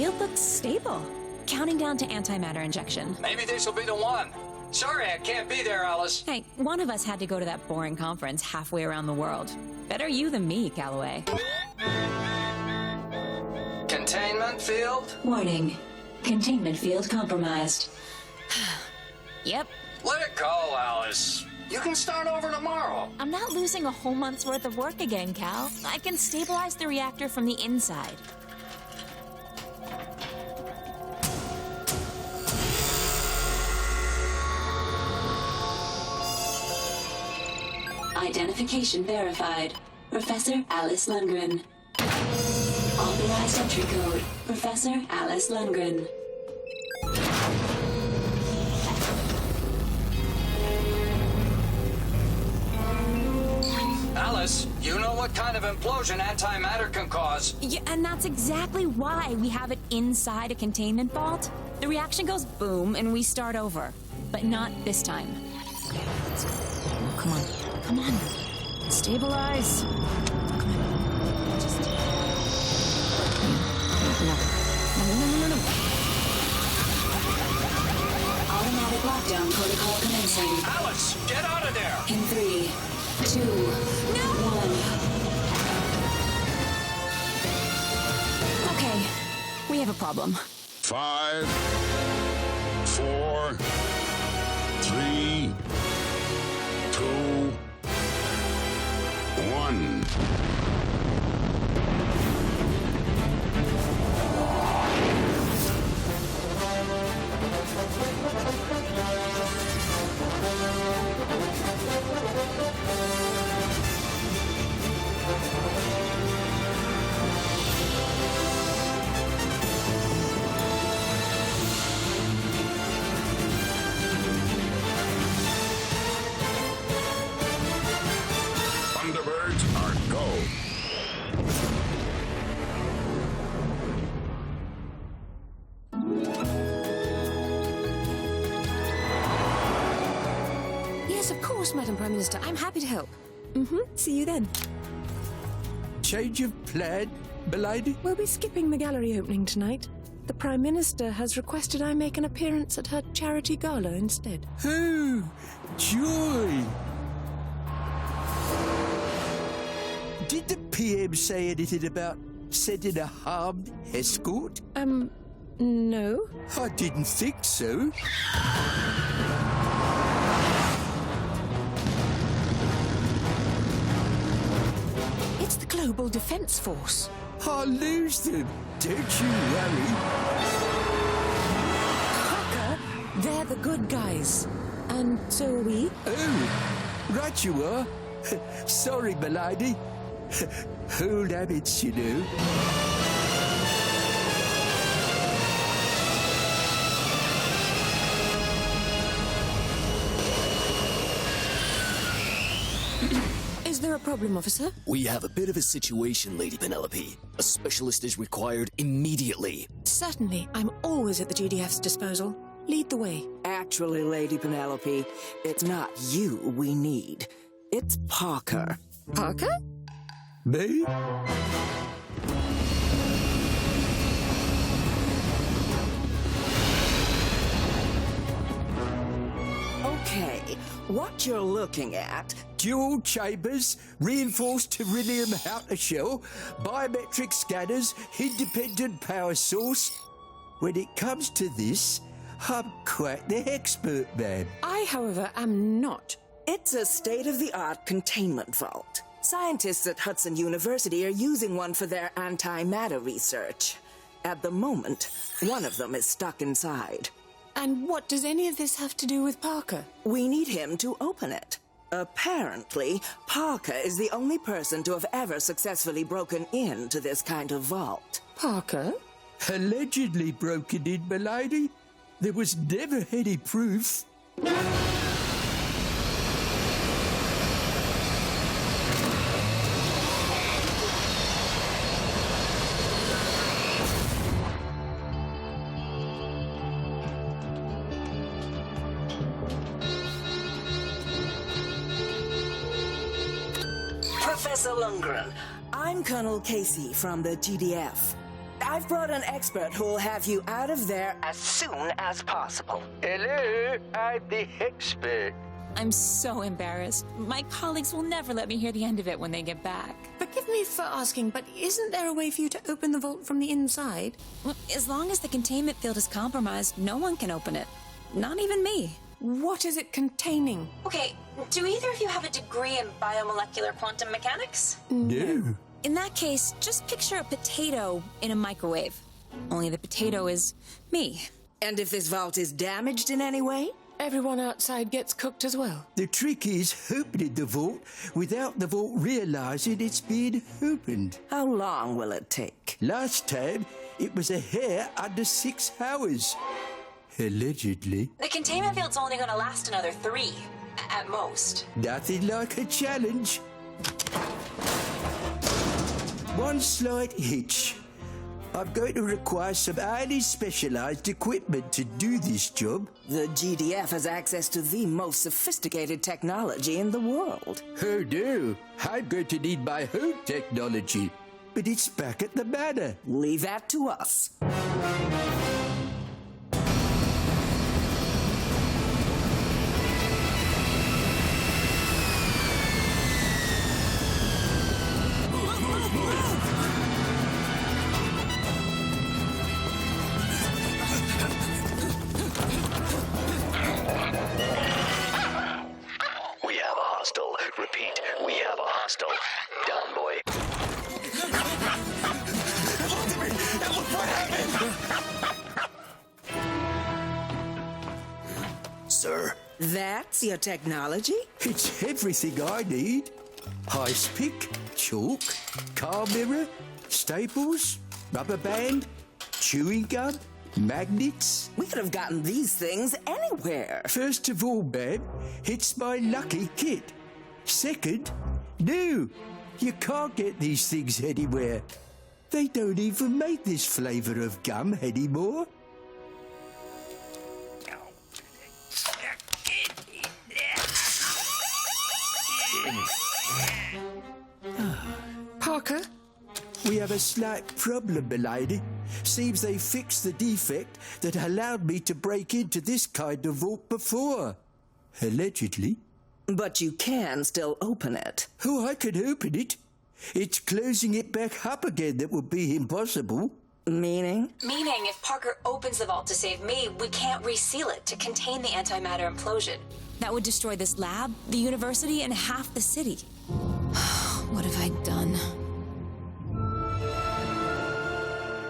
field looks stable. Counting down to antimatter injection. Maybe this will be the one. Sorry I can't be there, Alice. Hey, one of us had to go to that boring conference halfway around the world. Better you than me, Calloway. Containment field? Warning. Containment field compromised. Yep. Let it go, Alice. You can start over tomorrow. I'm not losing a whole month's worth of work again, Cal. I can stabilize the reactor from the inside. Identification verified. Professor Alice Lundgren. Authorized entry code. Professor Alice Lundgren. Alice, you know what kind of implosion antimatter can cause. Yeah, and that's exactly why we have it inside a containment vault. The reaction goes boom and we start over. But not this time. Come on. Come on. Stabilize. Come on. Just... No. Automatic lockdown protocol commencing. Alice, get out of there! In 3, 2, 1. Okay. We have a problem. 5, 4, 3, 2, 1. Thunderbirds are go. Yes, of course, Madam Prime Minister. I'm happy to help. See you then. Change of plan, milady? We'll be skipping the gallery opening tonight. The Prime Minister has requested I make an appearance at her charity gala instead. Oh, joy! Did the PM say anything about sending a armed escort? No. I didn't think so. It's the Global Defence Force. I'll lose them, don't you worry. Parker, they're the good guys. And so are we. Oh, right you are. Sorry, milady. Old habits, you know. Is there a problem, officer? We have a bit of a situation, Lady Penelope. A specialist is required immediately. Certainly. I'm always at the GDF's disposal. Lead the way. Actually, Lady Penelope, it's not you we need. It's Parker. Parker? Me? Okay, what you're looking at... Dual chambers, reinforced beryllium outer shell, biometric scanners, independent power source. When it comes to this, I'm quite the Hexpert, man. I, however, am not. It's a state-of-the-art containment vault. Scientists at Hudson University are using one for their antimatter research. At the moment, one of them is stuck inside. And what does any of this have to do with Parker? We need him to open it. Apparently, Parker is the only person to have ever successfully broken into this kind of vault. Parker? Allegedly broken in, milady. There was never any proof. Professor Lundgren, I'm Colonel Casey from the GDF. I've brought an expert who'll have you out of there as soon as possible. Hello, I'm the Hexpert. I'm so embarrassed. My colleagues will never let me hear the end of it when they get back. Forgive me for asking, but isn't there a way for you to open the vault from the inside? Well, as long as the containment field is compromised, no one can open it. Not even me. What is it containing? Okay, do either of you have a degree in biomolecular quantum mechanics? No. In that case, just picture a potato in a microwave. Only the potato is me. And if this vault is damaged in any way? Everyone outside gets cooked as well. The trick is opening the vault without the vault realizing it's being opened. How long will it take? Last time, it was a hair under 6 hours. Allegedly. The containment field's only gonna last another 3, at most. Nothing like a challenge. One slight hitch. I'm going to require some highly specialized equipment to do this job. The GDF has access to the most sophisticated technology in the world. Oh no, I'm going to need my own technology. But it's back at the manor. Leave that to us. We have a hostile. Repeat, we have a hostile. Down, boy. Sir, That's your technology? It's everything I need. Ice pick, chalk, car mirror, staples, rubber band, chewing gum, magnets. We could have gotten these things anywhere. First of all, ma'am, it's my lucky kit. Second, no, you can't get these things anywhere. They don't even make this flavor of gum anymore. Parker? We have a slight problem, milady. Seems they fixed the defect that allowed me to break into this kind of vault before. Allegedly. But you can still open it. Oh, I could open it. It's closing it back up again that would be impossible. Meaning? Meaning, if Parker opens the vault to save me, we can't reseal it to contain the antimatter implosion. That would destroy this lab, the university, and half the city. What have I done?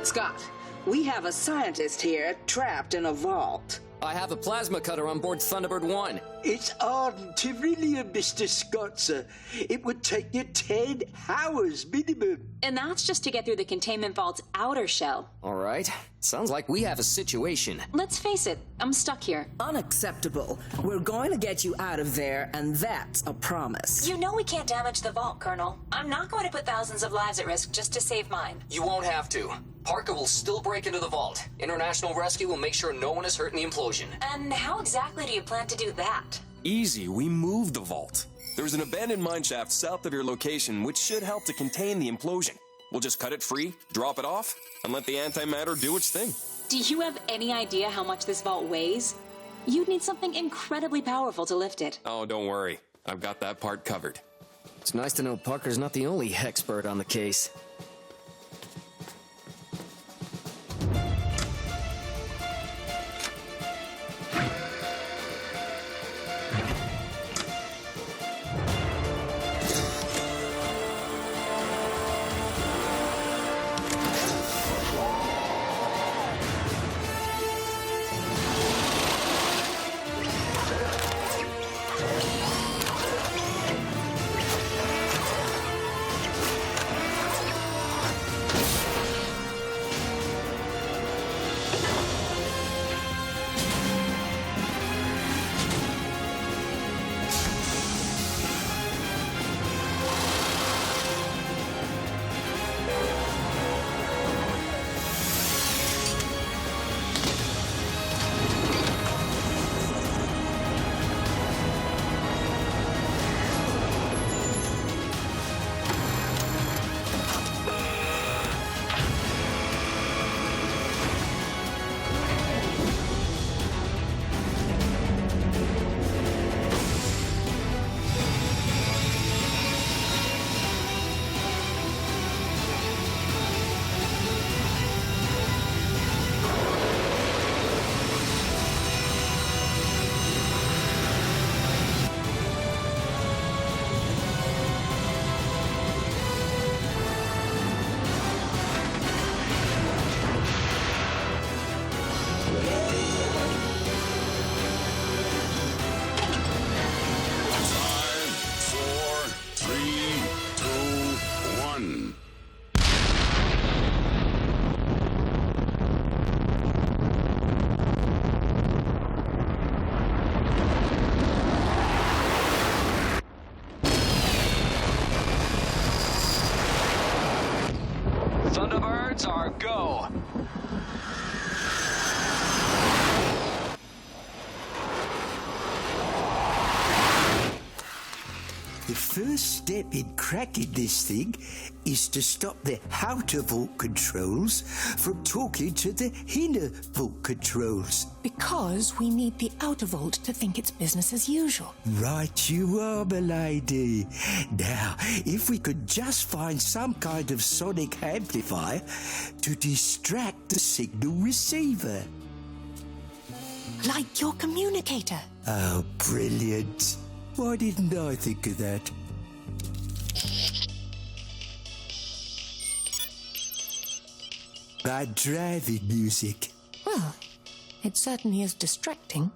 Scott, we have a scientist here trapped in a vault. I have a plasma cutter on board Thunderbird 1. It's ardent beryllium, Mr. Scott, sir. It would take you 10 hours minimum. And that's just to get through the containment vault's outer shell. All right. Sounds like we have a situation. Let's face it, I'm stuck here. Unacceptable. We're going to get you out of there, and that's a promise. You know we can't damage the vault, Colonel. I'm not going to put thousands of lives at risk just to save mine. You won't have to. Parker will still break into the vault. International Rescue will make sure no one is hurt in the implosion. And how exactly do you plan to do that? Easy, we moved the vault. There's an abandoned mineshaft south of your location which should help to contain the implosion. We'll just cut it free, drop it off, and let the antimatter do its thing. Do you have any idea how much this vault weighs? You'd need something incredibly powerful to lift it. Oh, don't worry. I've got that part covered. It's nice to know Parker's not the only Hexpert on the case. The first step in cracking this thing is to stop the outer vault controls from talking to the inner vault controls. Because we need the outer vault to think it's business as usual. Right you are, m'lady. Now, if we could just find some kind of sonic amplifier to distract the signal receiver. Like your communicator. Oh, brilliant. Why didn't I think of that? Bad driving music. Well, it certainly is distracting.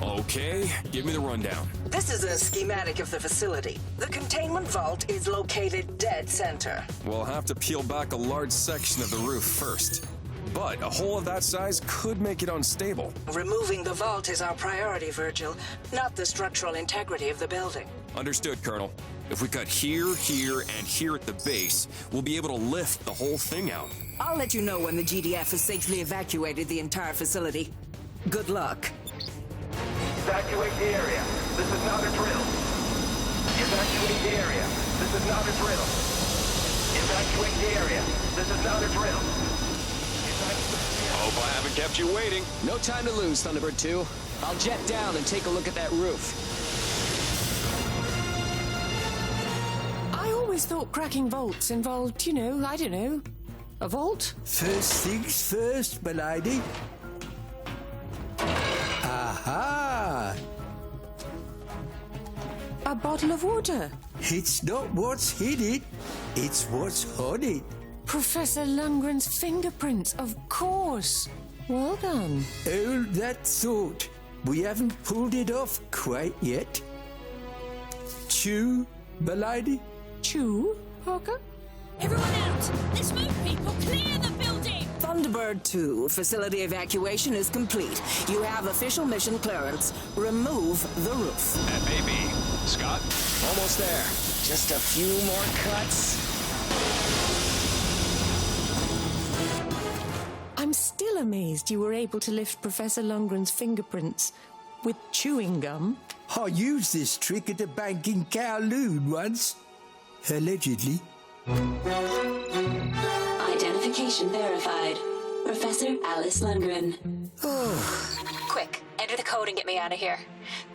Okay, give me the rundown. This is a schematic of the facility. The containment vault is located dead center. We'll have to peel back a large section of the roof first. But a hole of that size could make it unstable. Removing the vault is our priority, Virgil, not the structural integrity of the building. Understood, Colonel. If we cut here, here, and here at the base, we'll be able to lift the whole thing out. I'll let you know when the GDF has safely evacuated the entire facility. Good luck. Evacuate the area. This is not a drill. Evacuate the area. This is not a drill. Evacuate the area. This is not a drill. Hope I haven't kept you waiting. No time to lose, Thunderbird 2. I'll jet down and take a look at that roof. I always thought cracking vaults involved, you know, I don't know, a vault? First things first, m'lady. Aha! A bottle of water. It's not what's in it, it's what's on it. Professor Lundgren's fingerprints, of course. Well done. Hold that thought. We haven't pulled it off quite yet. Chew, m'lady? Chew, Parker? Everyone out! Let's move, people! Clear the building! Thunderbird 2, facility evacuation is complete. You have official mission clearance. Remove the roof. FAB. Scott? Almost there. Just a few more cuts. I'm still amazed you were able to lift Professor Lundgren's fingerprints with chewing gum. I used this trick at a bank in Kowloon once. Allegedly. Identification verified. Professor Alice Lundgren. Quick, enter the code and get me out of here.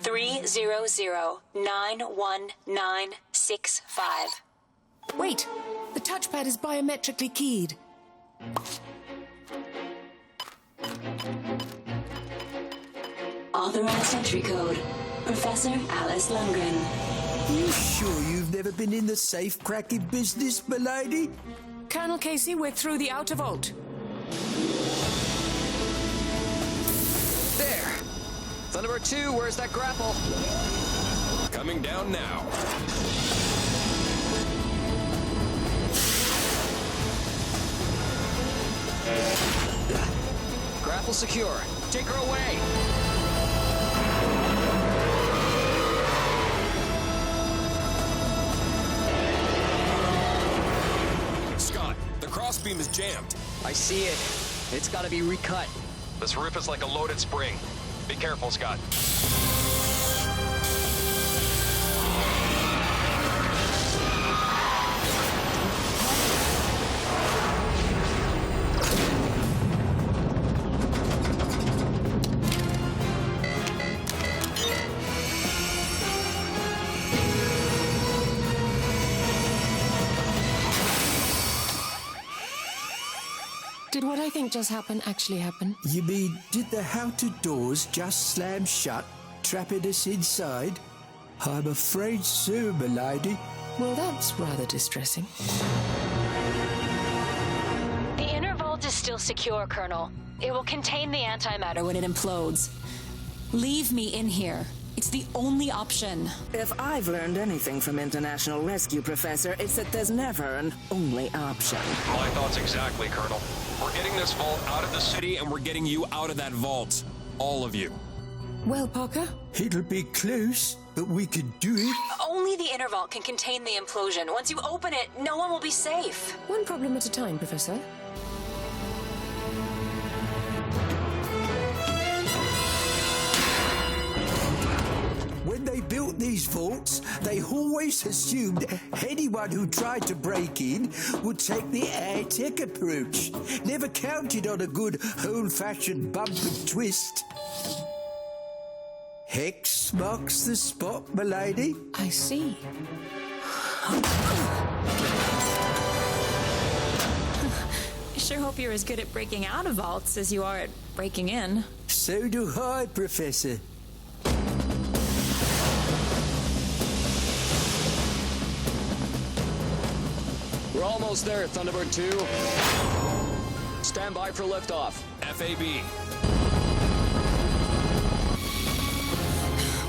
300-91965. Wait, the touchpad is biometrically keyed. Authorized entry code. Professor Alice Lundgren. You sure you've never been in the safe cracking business, m'lady? Colonel Casey, we're through the outer vault. There. Thunderbird 2, where's that grapple? Coming down now. Grapple secure. Take her away. Scott, the crossbeam is jammed. I see it. It's gotta be recut. This roof is like a loaded spring. Be careful, Scott. Did what I think just happened actually happen? You mean, did the outer doors just slam shut, trapping us inside? I'm afraid so, m'lady. Well, that's rather distressing. The inner vault is still secure, Colonel. It will contain the antimatter when it implodes. Leave me in here. It's the only option. If I've learned anything from international rescue, Professor, it's that there's never an only option. My thoughts exactly, Colonel. We're getting this vault out of the city, and we're getting you out of that vault. All of you. Well, Parker? It'll be close, but we can do it. Only the inner vault can contain the implosion. Once you open it, no one will be safe. One problem at a time, Professor. built these vaults, they always assumed anyone who tried to break in would take the high-tech approach. Never counted on a good old-fashioned bump and twist. Hex marks the spot, milady. I see. I sure hope you're as good at breaking out of vaults as you are at breaking in. So do I, Professor. We're almost there, Thunderbird 2. Stand by for liftoff. FAB.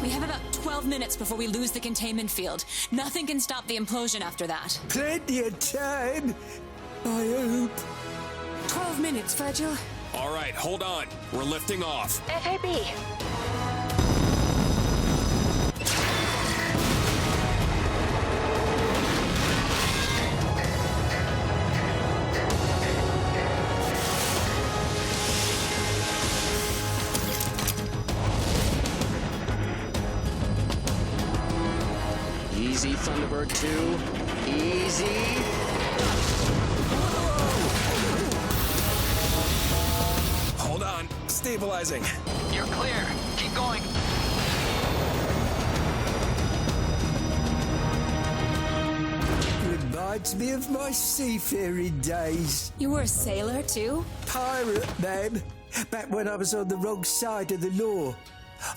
We have about 12 minutes before we lose the containment field. Nothing can stop the implosion after that. Plenty of time, I hope. 12 minutes, Virgil. All right, hold on. We're lifting off. FAB. Easy, Thunderbird 2. Easy. Hold on. Stabilizing. You're clear. Keep going. Reminds me of my seafaring days. You were a sailor, too? Pirate, ma'am. Back when I was on the wrong side of the law.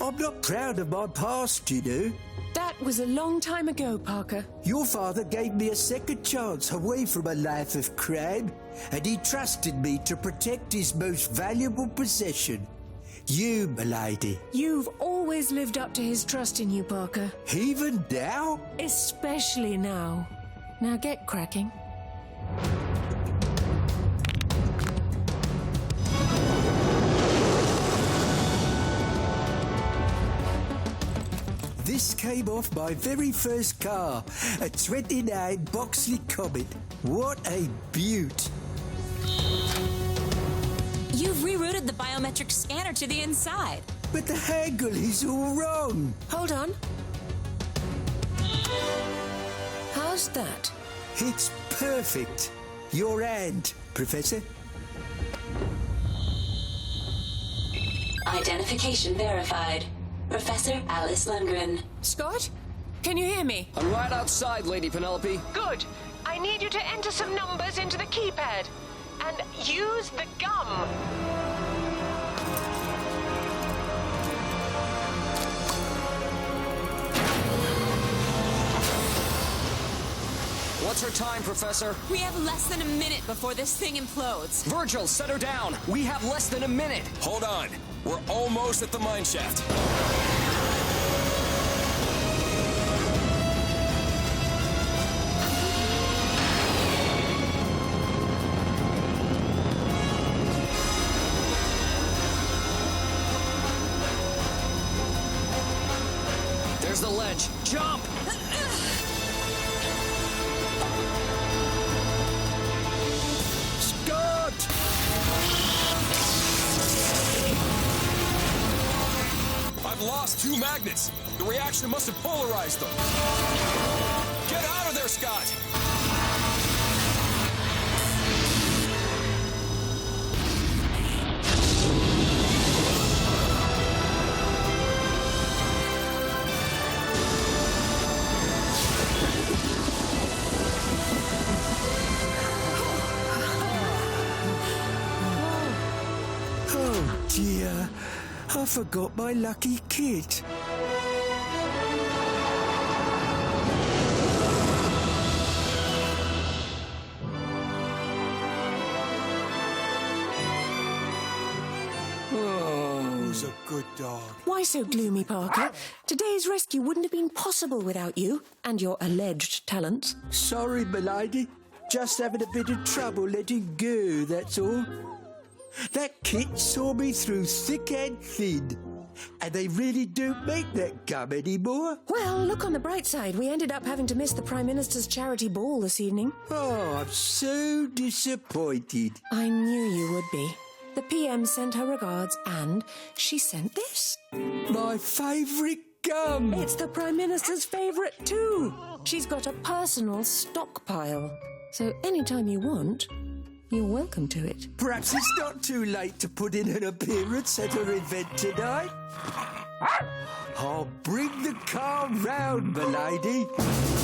I'm not proud of my past, you know. That was a long time ago, Parker. Your father gave me a second chance away from a life of crime, and he trusted me to protect his most valuable possession. You, milady. You've always lived up to his trust in you, Parker. Even now? Especially now. Now get cracking. This came off my very first car, a 29 Boxley Comet. What a beaut. You've rerouted the biometric scanner to the inside. But the angle is all wrong. Hold on. How's that? It's perfect. Your hand, Professor. Identification verified. Professor Alice Lundgren. Scott? Can you hear me? I'm right outside, Lady Penelope. Good. I need you to enter some numbers into the keypad. And use the gum. What's her time, Professor? We have less than a minute before this thing implodes. Virgil, set her down. We have less than a minute. Hold on. We're almost at the mine shaft. There's the ledge. Jump! Scott! I've lost 2 magnets. The reaction must have polarized them. Get out of there, Scott! Oh dear, I forgot my lucky kit. Who's a good dog? Why so gloomy, Parker? Today's rescue wouldn't have been possible without you and your alleged talents. Sorry, milady. Just having a bit of trouble letting go, that's all. That kit saw me through thick and thin. And they really don't make that gum anymore. Well, look on the bright side. We ended up having to miss the Prime Minister's charity ball this evening. Oh, I'm so disappointed. I knew you would be. The PM sent her regards and she sent this. My favourite gum. It's the Prime Minister's favourite too. She's got a personal stockpile. So anytime you want, you're welcome to it. Perhaps it's not too late to put in an appearance at her event tonight. I'll bring the car round, m'lady.